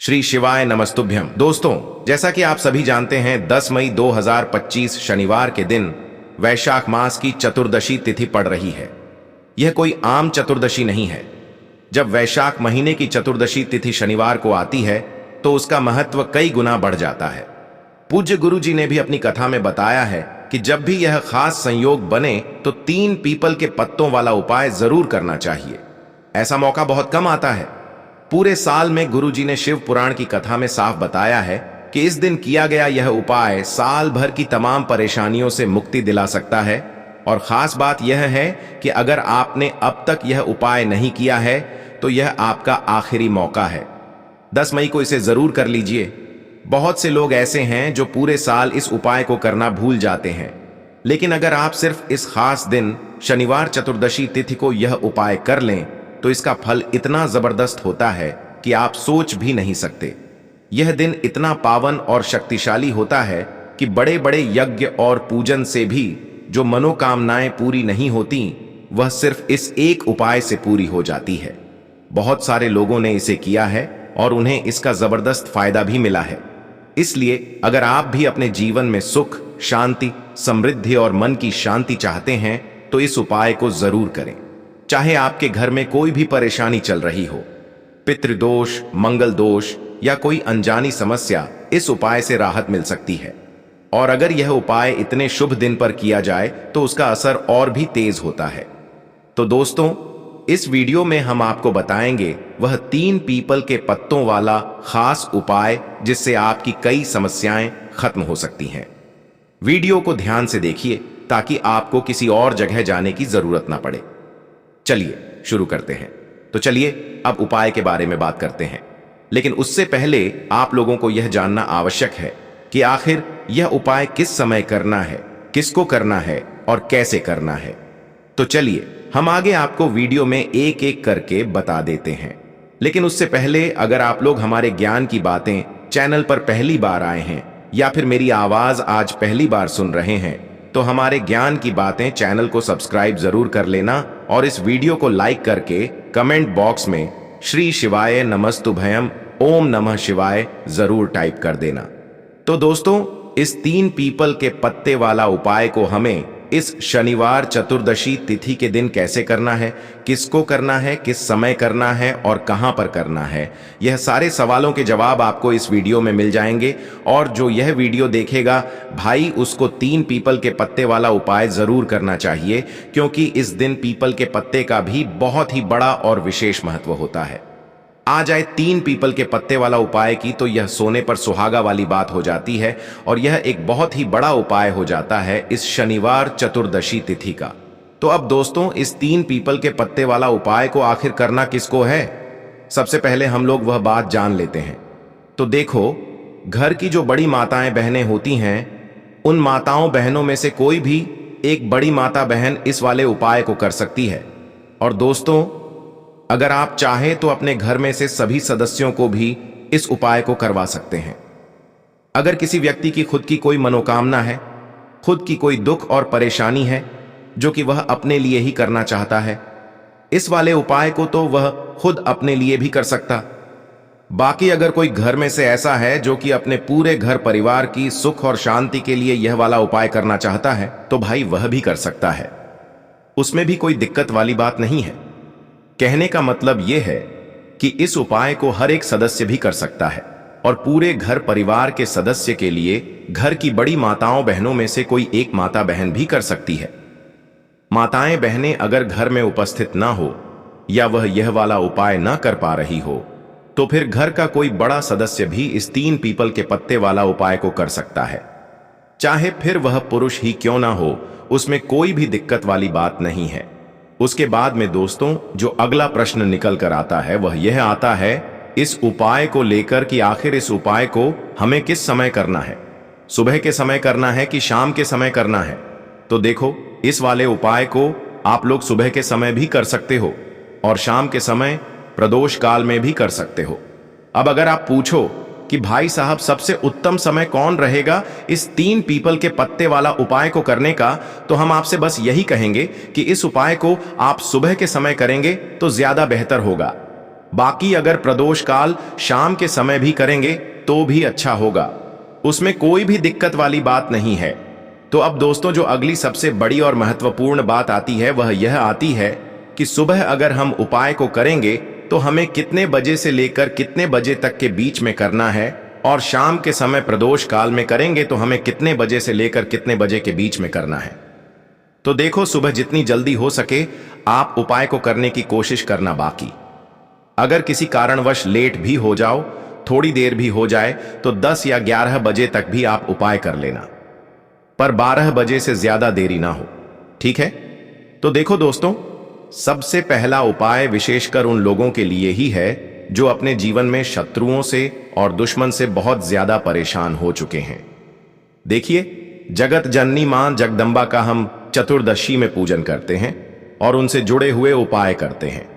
श्री शिवाय नमस्तुभ्यम। दोस्तों, जैसा कि आप सभी जानते हैं 10 मई 2025 शनिवार के दिन वैशाख मास की चतुर्दशी तिथि पड़ रही है। यह कोई आम चतुर्दशी नहीं है। जब वैशाख महीने की चतुर्दशी तिथि शनिवार को आती है तो उसका महत्व कई गुना बढ़ जाता है। पूज्य गुरु जी ने भी अपनी कथा में बताया है कि जब भी यह खास संयोग बने तो 3 पीपल के पत्तों वाला उपाय जरूर करना चाहिए। ऐसा मौका बहुत कम आता है। पूरे साल में गुरुजी ने शिव पुराण की कथा में साफ बताया है कि इस दिन किया गया यह उपाय साल भर की तमाम परेशानियों से मुक्ति दिला सकता है। और खास बात यह है कि अगर आपने अब तक यह उपाय नहीं किया है तो यह आपका आखिरी मौका है। 10 मई को इसे जरूर कर लीजिए। बहुत से लोग ऐसे हैं जो पूरे साल इस उपाय को करना भूल जाते हैं, लेकिन अगर आप सिर्फ इस खास दिन शनिवार चतुर्दशी तिथि को यह उपाय कर लें तो इसका फल इतना जबरदस्त होता है कि आप सोच भी नहीं सकते। यह दिन इतना पावन और शक्तिशाली होता है कि बड़े बड़े यज्ञ और पूजन से भी जो मनोकामनाएं पूरी नहीं होती, वह सिर्फ इस एक उपाय से पूरी हो जाती है। बहुत सारे लोगों ने इसे किया है और उन्हें इसका जबरदस्त फायदा भी मिला है। इसलिए अगर आप भी अपने जीवन में सुख, शांति, समृद्धि और मन की शांति चाहते हैं तो इस उपाय को जरूर करें। चाहे आपके घर में कोई भी परेशानी चल रही हो, पितृदोष, मंगल दोष या कोई अनजानी समस्या, इस उपाय से राहत मिल सकती है। और अगर यह उपाय इतने शुभ दिन पर किया जाए तो उसका असर और भी तेज होता है। तो दोस्तों, इस वीडियो में हम आपको बताएंगे वह 3 पीपल के पत्तों वाला खास उपाय जिससे आपकी कई समस्याएं खत्म हो सकती हैं। वीडियो को ध्यान से देखिए ताकि आपको किसी और जगह जाने की जरूरत ना पड़े। चलिए शुरू करते हैं। तो चलिए अब उपाय के बारे में बात करते हैं, लेकिन उससे पहले आप लोगों को यह जानना आवश्यक है कि आखिर यह उपाय किस समय करना है, किसको करना है और कैसे करना है। तो चलिए हम आगे आपको वीडियो में एक एक करके बता देते हैं। लेकिन उससे पहले अगर आप लोग हमारे ज्ञान की बातें चैनल पर पहली बार आए हैं या फिर मेरी आवाज आज पहली बार सुन रहे हैं तो हमारे ज्ञान की बातें चैनल को सब्सक्राइब जरूर कर लेना और इस वीडियो को लाइक करके कमेंट बॉक्स में श्री शिवाय नमस्तुभयम ओम नमः शिवाय जरूर टाइप कर देना। तो दोस्तों, इस 3 पीपल के पत्ते वाला उपाय को हमें इस शनिवार चतुर्दशी तिथि के दिन कैसे करना है, किसको करना है, किस समय करना है और कहां पर करना है, यह सारे सवालों के जवाब आपको इस वीडियो में मिल जाएंगे। और जो यह वीडियो देखेगा भाई, उसको 3 पीपल के पत्ते वाला उपाय जरूर करना चाहिए, क्योंकि इस दिन पीपल के पत्ते का भी बहुत ही बड़ा और विशेष महत्व होता है। आ जाए 3 पीपल के पत्ते वाला उपाय की तो यह सोने पर सुहागा वाली बात हो जाती है और यह एक बहुत ही बड़ा उपाय हो जाता है इस शनिवार चतुर्दशी तिथि का। तो अब दोस्तों, इस 3 पीपल के पत्ते वाला उपाय को आखिर करना किसको है, सबसे पहले हम लोग वह बात जान लेते हैं। तो देखो, घर की जो बड़ी माताएं बहनें होती हैं, उन माताओं बहनों में से कोई भी एक बड़ी माता बहन इस वाले उपाय को कर सकती है। और दोस्तों, अगर आप चाहें तो अपने घर में से सभी सदस्यों को भी इस उपाय को करवा सकते हैं। अगर किसी व्यक्ति की खुद की कोई मनोकामना है, खुद की कोई दुख और परेशानी है जो कि वह अपने लिए ही करना चाहता है, इस वाले उपाय को तो वह खुद अपने लिए भी कर सकता। बाकी अगर कोई घर में से ऐसा है जो कि अपने पूरे घर परिवार की सुख और शांति के लिए यह वाला उपाय करना चाहता है तो भाई वह भी कर सकता है। उसमें भी कोई दिक्कत वाली बात नहीं है। कहने का मतलब यह है कि इस उपाय को हर एक सदस्य भी कर सकता है और पूरे घर परिवार के सदस्य के लिए घर की बड़ी माताओं बहनों में से कोई एक माता बहन भी कर सकती है। माताएं बहनें अगर घर में उपस्थित ना हो या वह यह वाला उपाय ना कर पा रही हो तो फिर घर का कोई बड़ा सदस्य भी इस 3 पीपल के पत्ते वाला उपाय को कर सकता है। चाहे फिर वह पुरुष ही क्यों ना हो, उसमें कोई भी दिक्कत वाली बात नहीं है। उसके बाद में दोस्तों, जो अगला प्रश्न निकल कर आता है वह यह आता है इस उपाय को लेकर कि आखिर इस उपाय को हमें किस समय करना है, सुबह के समय करना है कि शाम के समय करना है। तो देखो, इस वाले उपाय को आप लोग सुबह के समय भी कर सकते हो और शाम के समय प्रदोष काल में भी कर सकते हो। अब अगर आप पूछो कि भाई साहब सबसे उत्तम समय कौन रहेगा इस 3 पीपल के पत्ते वाला उपाय को करने का, तो हम आपसे बस यही कहेंगे कि इस उपाय को आप सुबह के समय करेंगे तो ज्यादा बेहतर होगा। बाकी अगर प्रदोष काल शाम के समय भी करेंगे तो भी अच्छा होगा, उसमें कोई भी दिक्कत वाली बात नहीं है। तो अब दोस्तों, जो अगली सबसे बड़ी और महत्वपूर्ण बात आती है वह यह आती है कि सुबह अगर हम उपाय को करेंगे तो हमें कितने बजे से लेकर कितने बजे तक के बीच में करना है, और शाम के समय प्रदोष काल में करेंगे तो हमें कितने बजे से लेकर कितने बजे के बीच में करना है। तो देखो, सुबह जितनी जल्दी हो सके आप उपाय को करने की कोशिश करना। बाकी अगर किसी कारणवश लेट भी हो जाओ, थोड़ी देर भी हो जाए, तो 10 या 11 बजे तक भी आप उपाय कर लेना, पर 12 बजे से ज्यादा देरी ना हो, ठीक है? तो देखो दोस्तों, सबसे पहला उपाय विशेषकर उन लोगों के लिए ही है जो अपने जीवन में शत्रुओं से और दुश्मन से बहुत ज्यादा परेशान हो चुके हैं। देखिए, जगत जननी मां जगदंबा का हम चतुर्दशी में पूजन करते हैं और उनसे जुड़े हुए उपाय करते हैं।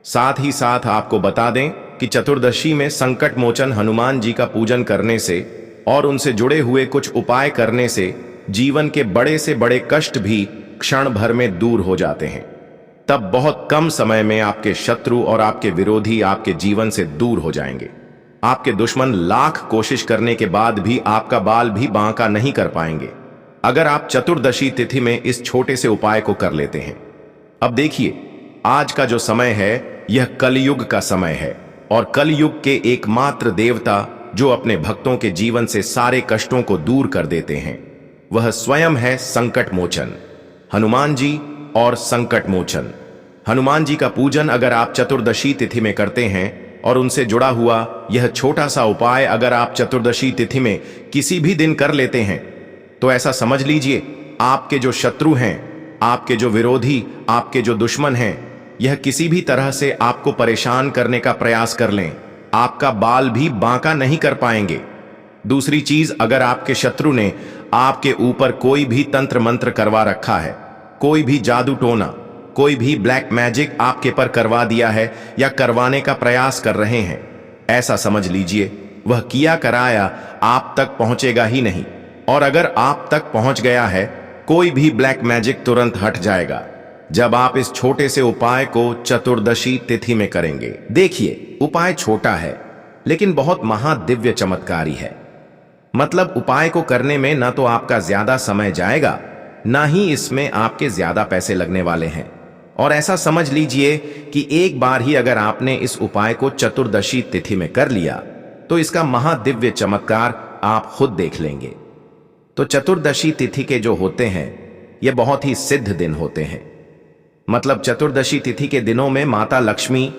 साथ ही साथ आपको बता दें कि चतुर्दशी में संकट मोचन हनुमान जी का पूजन करने से और उनसे जुड़े हुए कुछ उपाय करने से जीवन के बड़े से बड़े कष्ट भी क्षण भर में दूर हो जाते हैं। तब बहुत कम समय में आपके शत्रु और आपके विरोधी आपके जीवन से दूर हो जाएंगे। आपके दुश्मन लाख कोशिश करने के बाद भी आपका बाल भी बांका नहीं कर पाएंगे, अगर आप चतुर्दशी तिथि में इस छोटे से उपाय को कर लेते हैं। अब देखिए, आज का जो समय है यह कलयुग का समय है, और कलयुग के एकमात्र देवता जो अपने भक्तों के जीवन से सारे कष्टों को दूर कर देते हैं वह स्वयं है संकट मोचन हनुमान जी। और संकट मोचन हनुमान जी का पूजन अगर आप चतुर्दशी तिथि में करते हैं और उनसे जुड़ा हुआ यह छोटा सा उपाय अगर आप चतुर्दशी तिथि में किसी भी दिन कर लेते हैं, तो ऐसा समझ लीजिए आपके जो शत्रु हैं, आपके जो विरोधी, आपके जो दुश्मन हैं, यह किसी भी तरह से आपको परेशान करने का प्रयास कर लें, आपका बाल भी बांका नहीं कर पाएंगे। दूसरी चीज, अगर आपके शत्रु ने आपके ऊपर कोई भी तंत्र मंत्र करवा रखा है, कोई भी जादू टोना, कोई भी ब्लैक मैजिक आपके पर करवा दिया है या करवाने का प्रयास कर रहे हैं, ऐसा समझ लीजिए वह किया कराया आप तक पहुंचेगा ही नहीं, और अगर आप तक पहुंच गया है कोई भी ब्लैक मैजिक तुरंत हट जाएगा जब आप इस छोटे से उपाय को चतुर्दशी तिथि में करेंगे। देखिए, उपाय छोटा है लेकिन बहुत महादिव्य चमत्कारी है। मतलब उपाय को करने में न तो आपका ज्यादा समय जाएगा, ना ही इसमें आपके ज्यादा पैसे लगने वाले हैं, और ऐसा समझ लीजिए कि एक बार ही अगर आपने इस उपाय को चतुर्दशी तिथि में कर लिया तो इसका महादिव्य चमत्कार आप खुद देख लेंगे। तो चतुर्दशी तिथि के जो होते हैं ये बहुत ही सिद्ध दिन होते हैं। मतलब चतुर्दशी तिथि के दिनों में माता लक्ष्मी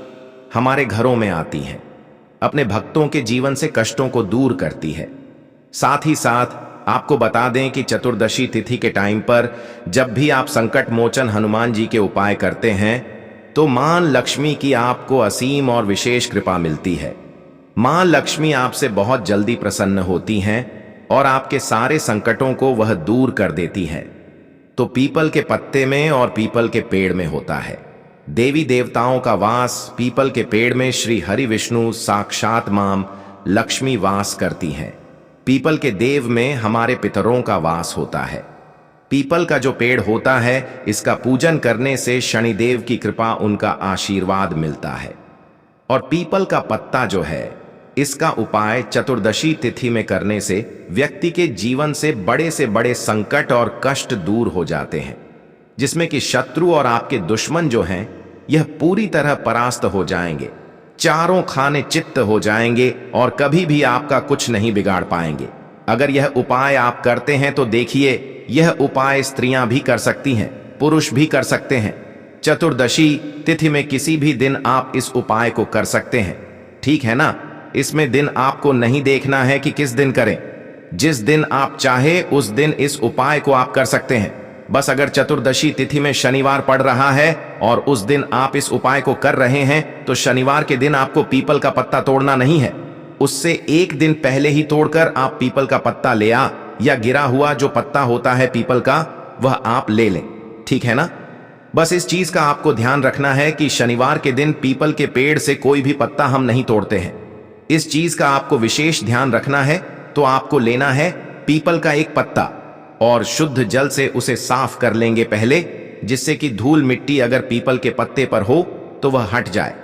हमारे घरों में आती हैं, अपने भक्तों के जीवन से कष्टों को दूर करती है। साथ ही साथ आपको बता दें कि चतुर्दशी तिथि के टाइम पर जब भी आप संकट मोचन हनुमान जी के उपाय करते हैं तो मां लक्ष्मी की आपको असीम और विशेष कृपा मिलती है। मां लक्ष्मी आपसे बहुत जल्दी प्रसन्न होती हैं और आपके सारे संकटों को वह दूर कर देती है। तो पीपल के पत्ते में और पीपल के पेड़ में होता है देवी देवताओं का वास। पीपल के पेड़ में श्री हरि विष्णु साक्षात मां लक्ष्मी वास करती हैं। पीपल के देव में हमारे पितरों का वास होता है। पीपल का जो पेड़ होता है इसका पूजन करने से शनिदेव की कृपा, उनका आशीर्वाद मिलता है। और पीपल का पत्ता जो है इसका उपाय चतुर्दशी तिथि में करने से व्यक्ति के जीवन से बड़े संकट और कष्ट दूर हो जाते हैं, जिसमें कि शत्रु और आपके दुश्मन जो हैं यह पूरी तरह परास्त हो जाएंगे, चारों खाने चित्त हो जाएंगे और कभी भी आपका कुछ नहीं बिगाड़ पाएंगे। अगर यह उपाय आप करते हैं तो देखिए, यह उपाय स्त्रियां भी कर सकती हैं, पुरुष भी कर सकते हैं। चतुर्दशी तिथि में किसी भी दिन आप इस उपाय को कर सकते हैं, ठीक है ना? इसमें दिन आपको नहीं देखना है कि किस दिन करें, जिस दिन आप चाहे उस दिन इस उपाय को आप कर सकते हैं। बस अगर चतुर्दशी तिथि में शनिवार पड़ रहा है और उस दिन आप इस उपाय को कर रहे हैं तो शनिवार के दिन आपको पीपल का पत्ता तोड़ना नहीं है, उससे एक दिन पहले ही तोड़कर आप पीपल का पत्ता ले आ, या गिरा हुआ जो पत्ता होता है पीपल का वह आप ले लें, ठीक है ना? बस इस चीज का आपको ध्यान रखना है कि शनिवार के दिन पीपल के पेड़ से कोई भी पत्ता हम नहीं तोड़ते हैं। इस चीज का आपको विशेष ध्यान रखना है। तो आपको लेना है पीपल का एक पत्ता और शुद्ध जल से उसे साफ कर लेंगे पहले, जिससे कि धूल मिट्टी अगर पीपल के पत्ते पर हो तो वह हट जाए।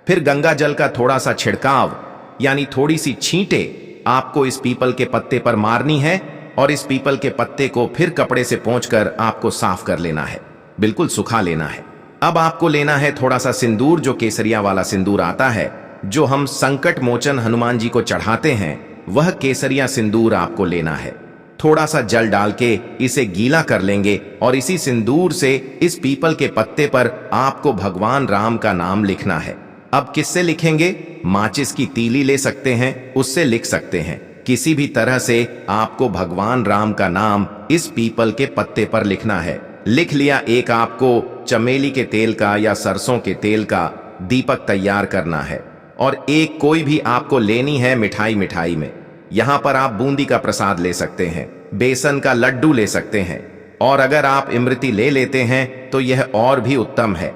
फिर गंगा जल का थोड़ा सा छिड़काव यानी थोड़ी सी छींटे आपको इस पीपल के पत्ते पर मारनी है और इस पीपल के पत्ते को फिर कपड़े से पोंछकर आपको साफ कर लेना है, बिल्कुल सुखा लेना है। अब आपको लेना है थोड़ा सा सिंदूर, जो केसरिया वाला सिंदूर आता है जो हम संकट मोचन हनुमान जी को चढ़ाते हैं, वह केसरिया सिंदूर आपको लेना है। थोड़ा सा जल डाल के इसे गीला कर लेंगे और इसी सिंदूर से इस पीपल के पत्ते पर आपको भगवान राम का नाम लिखना है। अब किससे लिखेंगे? माचिस की तीली ले सकते हैं, उससे लिख सकते हैं। किसी भी तरह से आपको भगवान राम का नाम इस पीपल के पत्ते पर लिखना है। लिख लिया, एक आपको चमेली के तेल का या सरसों के तेल का दीपक तैयार करना है और एक कोई भी आपको लेनी है मिठाई में। यहां पर आप बूंदी का प्रसाद ले सकते हैं, बेसन का लड्डू ले सकते हैं और अगर आप इमरती ले लेते हैं तो यह और भी उत्तम है।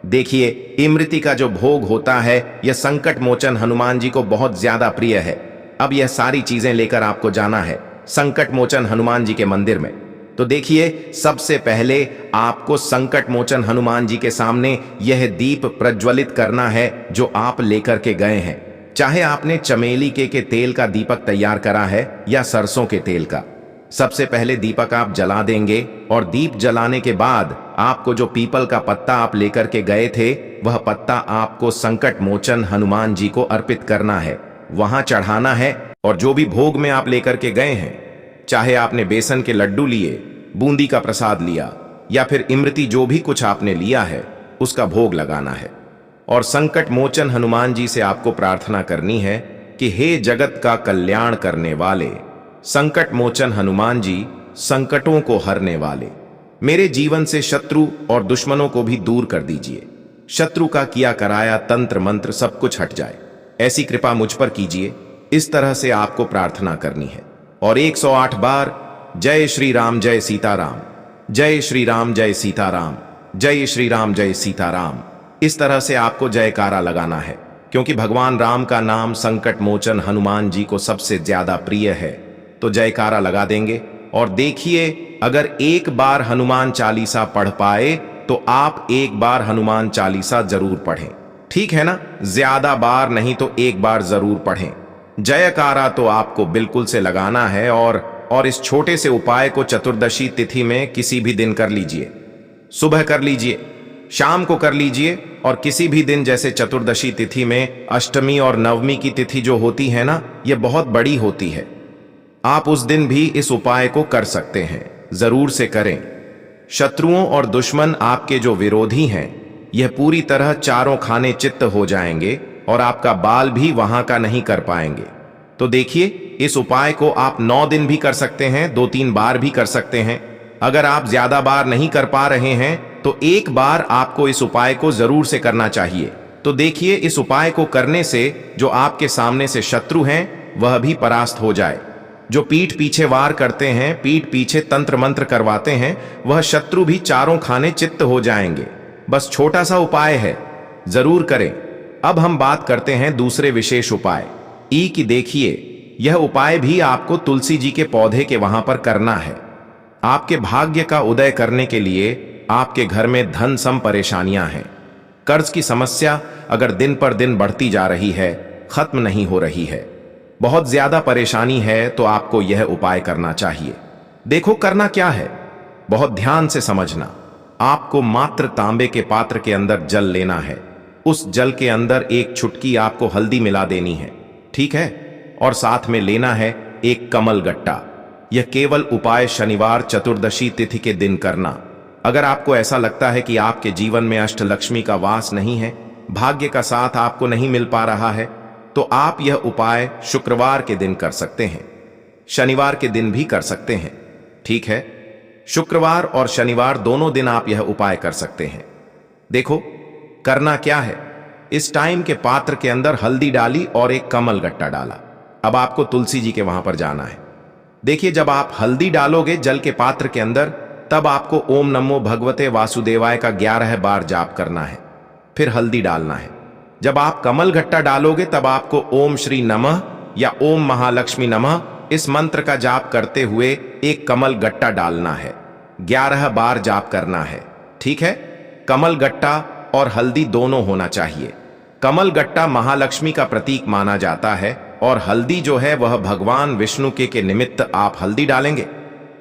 देखिए, इमरती का जो भोग होता है यह संकट मोचन हनुमान जी को बहुत ज्यादा प्रिय है। अब यह सारी चीजें लेकर आपको जाना है संकट मोचन हनुमान जी के मंदिर में। तो देखिए, सबसे पहले आपको संकट मोचन हनुमान जी के सामने यह दीप प्रज्वलित करना है जो आप लेकर के गए हैं। चाहे आपने चमेली के तेल का दीपक तैयार करा है या सरसों के तेल का। सबसे पहले दीपक आप जला देंगे और दीप जलाने के बाद आपको जो पीपल का पत्ता आप लेकर के गए थे वह पत्ता आपको संकट मोचन हनुमान जी को अर्पित करना है, वहां चढ़ाना है। और जो भी भोग में आप लेकर के गए हैं, चाहे आपने बेसन के लड्डू लिए, बूंदी का प्रसाद लिया या फिर इमरती, जो भी कुछ आपने लिया है उसका भोग लगाना है। और संकट मोचन हनुमान जी से आपको प्रार्थना करनी है कि हे जगत का कल्याण करने वाले संकट मोचन हनुमान जी, संकटों को हरने वाले, मेरे जीवन से शत्रु और दुश्मनों को भी दूर कर दीजिए। शत्रु का किया कराया तंत्र मंत्र सब कुछ हट जाए, ऐसी कृपा मुझ पर कीजिए। इस तरह से आपको प्रार्थना करनी है और 108 बार जय श्री राम जय सीताराम, जय श्री राम जय सीताराम, जय श्री राम जय सीताराम, इस तरह से आपको जयकारा लगाना है, क्योंकि भगवान राम का नाम संकट मोचन हनुमान जी को सबसे ज्यादा प्रिय है। तो जयकारा लगा देंगे और देखिए, अगर एक बार हनुमान चालीसा पढ़ पाए तो आप एक बार हनुमान चालीसा जरूर पढ़ें, ठीक है ना? ज्यादा बार नहीं तो एक बार जरूर पढ़ें। जयकारा तो आपको बिल्कुल से लगाना है और इस छोटे से उपाय को चतुर्दशी तिथि में किसी भी दिन कर लीजिए। सुबह कर लीजिए, शाम को कर लीजिए और किसी भी दिन, जैसे चतुर्दशी तिथि में अष्टमी और नवमी की तिथि जो होती है ना, यह बहुत बड़ी होती है। आप उस दिन भी इस उपाय को कर सकते हैं, जरूर से करें। शत्रुओं और दुश्मन आपके जो विरोधी हैं यह पूरी तरह चारों खाने चित्त हो जाएंगे और आपका बाल भी वहां का नहीं कर पाएंगे। तो देखिए, इस उपाय को आप 9 दिन भी कर सकते हैं, 2-3 बार भी कर सकते हैं। अगर आप ज्यादा बार नहीं कर पा रहे हैं तो एक बार आपको इस उपाय को जरूर से करना चाहिए। तो देखिए, इस उपाय को करने से जो आपके सामने से शत्रु हैं वह भी परास्त हो जाए। जो पीठ पीछे वार करते हैं, पीठ पीछे तंत्र मंत्र करवाते हैं, वह शत्रु भी चारों खाने चित्त हो जाएंगे। बस छोटा सा उपाय है, जरूर करें। अब हम बात करते हैं दूसरे विशेष उपाय ई की। देखिए, यह उपाय भी आपको तुलसी जी के पौधे के वहां पर करना है। आपके भाग्य का उदय करने के लिए आपके घर में धन सम परेशानियां हैं, कर्ज की समस्या अगर दिन पर दिन बढ़ती जा रही है, खत्म नहीं हो रही है, बहुत ज्यादा परेशानी है, तो आपको यह उपाय करना चाहिए। देखो करना क्या है, बहुत ध्यान से समझना। आपको मात्र तांबे के पात्र के अंदर जल लेना है। उस जल के अंदर एक चुटकी आपको हल्दी मिला देनी है, ठीक है? और साथ में लेना है एक कमल गट्टा। यह केवल उपाय शनिवार चतुर्दशी तिथि के दिन करना। अगर आपको ऐसा लगता है कि आपके जीवन में अष्टलक्ष्मी का वास नहीं है, भाग्य का साथ आपको नहीं मिल पा रहा है, तो आप यह उपाय शुक्रवार के दिन कर सकते हैं, शनिवार के दिन भी कर सकते हैं, ठीक है? शुक्रवार और शनिवार दोनों दिन आप यह उपाय कर सकते हैं। देखो करना क्या है, इस टाइम के पात्र के अंदर हल्दी डाली और एक कमल गट्टा डाला। अब आपको तुलसी जी के वहां पर जाना है। देखिए, जब आप हल्दी डालोगे जल के पात्र के अंदर, तब आपको ओम नमो भगवते वासुदेवाय का 11 बार जाप करना है, फिर हल्दी डालना है। जब आप कमल गट्टा डालोगे तब आपको ओम श्री नमः या ओम महालक्ष्मी नमः इस मंत्र का जाप करते हुए एक कमल गट्टा डालना है, 11 बार जाप करना है, ठीक है? कमल गट्टा और हल्दी दोनों होना चाहिए। कमल गट्टा महालक्ष्मी का प्रतीक माना जाता है और हल्दी जो है वह भगवान विष्णु के निमित्त आप हल्दी डालेंगे।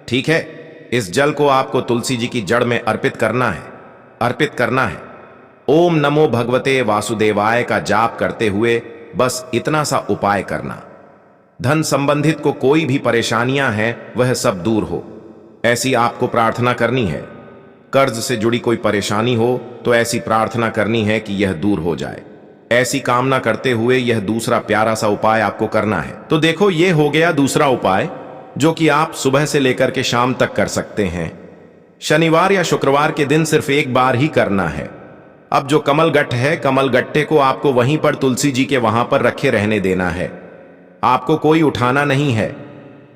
ठीक है, इस जल को आपको तुलसी जी की जड़ में अर्पित करना है। ओम नमो भगवते वासुदेवाय का जाप करते हुए बस इतना सा उपाय करना। धन संबंधित को कोई भी परेशानियां हैं वह सब दूर हो, ऐसी आपको प्रार्थना करनी है। कर्ज से जुड़ी कोई परेशानी हो तो ऐसी प्रार्थना करनी है कि यह दूर हो जाए। ऐसी कामना करते हुए यह दूसरा प्यारा सा उपाय आपको करना है। तो देखो, ये हो गया दूसरा उपाय जो कि आप सुबह से लेकर के शाम तक कर सकते हैं। शनिवार या शुक्रवार के दिन सिर्फ एक बार ही करना है। अब जो कमल गट्ट है, कमल गट्टे को आपको वहीं पर तुलसी जी के वहां पर रखे रहने देना है। आपको कोई उठाना नहीं है।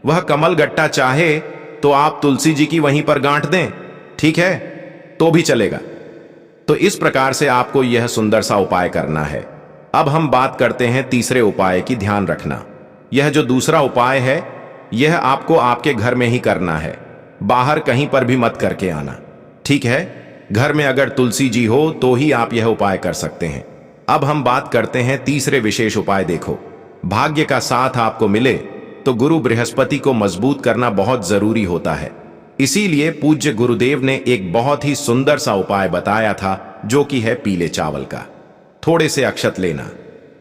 वह कमल गट्टा चाहे तो आप तुलसी जी की वहीं पर गांठ दें, ठीक है, तो भी चलेगा। तो इस प्रकार से आपको यह सुंदर सा उपाय करना है। अब हम बात करते हैं तीसरे उपाय की। ध्यान रखना, यह जो दूसरा उपाय है यह आपको आपके घर में ही करना है, बाहर कहीं पर भी मत करके आना। ठीक है, घर में अगर तुलसी जी हो तो ही आप यह उपाय कर सकते हैं। अब हम बात करते हैं तीसरे विशेष उपाय। देखो, भाग्य का साथ आपको मिले तो गुरु बृहस्पति को मजबूत करना बहुत जरूरी होता है। इसीलिए पूज्य गुरुदेव ने एक बहुत ही सुंदर सा उपाय बताया था, जो कि है पीले चावल का। थोड़े से अक्षत लेना,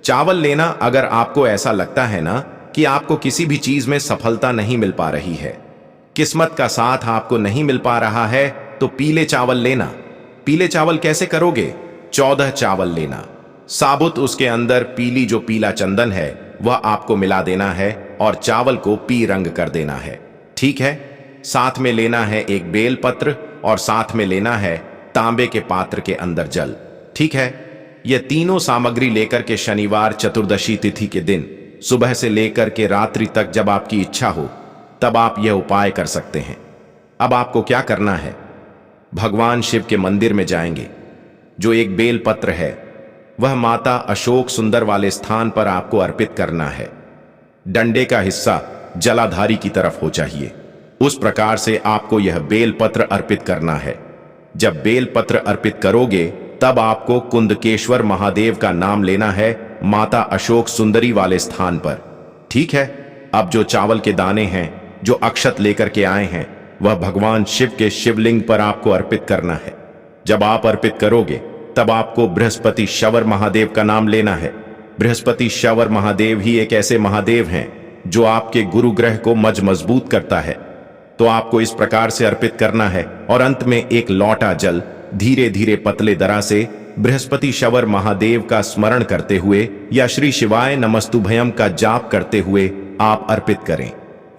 चावल लेना। अगर आपको ऐसा लगता है ना कि आपको किसी भी चीज में सफलता नहीं मिल पा रही है, किस्मत का साथ आपको नहीं मिल पा रहा है, तो पीले चावल लेना। पीले चावल कैसे करोगे? 14 चावल लेना, साबुत उसके अंदर पीली जो पीला चंदन है वह आपको मिला देना है और चावल को पी रंग कर देना है। ठीक है, साथ में लेना है एक बेल पत्र और साथ में लेना है तांबे के पात्र के अंदर जल। ठीक है, यह तीनों सामग्री लेकर के शनिवार चतुर्दशी तिथि के दिन सुबह से लेकर के रात्रि तक जब आपकी इच्छा हो तब आप यह उपाय कर सकते हैं। अब आपको क्या करना है? भगवान शिव के मंदिर में जाएंगे। जो एक बेल पत्र है वह माता अशोक सुंदर वाले स्थान पर आपको अर्पित करना है। डंडे का हिस्सा जलाधारी की तरफ हो चाहिए, उस प्रकार से आपको यह बेल पत्र अर्पित करना है। जब बेल पत्र अर्पित करोगे तब आपको कुंदकेश्वर महादेव का नाम लेना है माता अशोक सुंदरी वाले स्थान पर। ठीक है, अब जो चावल के दाने हैं, जो अक्षत लेकर के आए हैं, वह भगवान शिव के शिवलिंग पर आपको अर्पित करना है। जब आप अर्पित करोगे तब आपको बृहस्पति शवर महादेव का नाम लेना है। बृहस्पति शवर महादेव ही एक ऐसे महादेव हैं जो आपके गुरु ग्रह को मजबूत करता है। तो आपको इस प्रकार से अर्पित करना है और अंत में एक लौटा जल धीरे धीरे पतले दरा से बृहस्पति शवर महादेव का स्मरण करते हुए या श्री शिवाय नमस्तुभयम का जाप करते हुए आप अर्पित करें।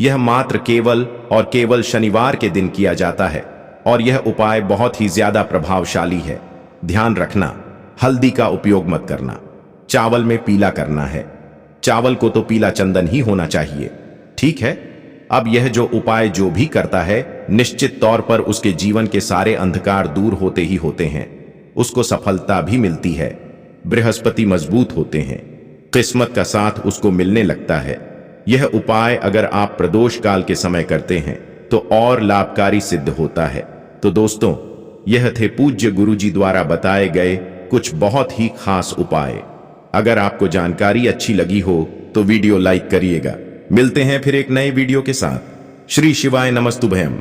यह मात्र केवल और केवल शनिवार के दिन किया जाता है और यह उपाय बहुत ही ज्यादा प्रभावशाली है। ध्यान रखना, हल्दी का उपयोग मत करना। चावल में पीला करना है। चावल को तो पीला चंदन ही होना चाहिए। ठीक है, अब यह जो उपाय जो भी करता है निश्चित तौर पर उसके जीवन के सारे अंधकार दूर होते ही होते हैं, उसको सफलता भी मिलती है, बृहस्पति मजबूत होते हैं, किस्मत का साथ उसको मिलने लगता है। यह उपाय अगर आप प्रदोष काल के समय करते हैं तो और लाभकारी सिद्ध होता है। तो दोस्तों, यह थे पूज्य गुरुजी द्वारा बताए गए कुछ बहुत ही खास उपाय। अगर आपको जानकारी अच्छी लगी हो तो वीडियो लाइक करिएगा। मिलते हैं फिर एक नए वीडियो के साथ। श्री शिवाय नमस्तुभयम।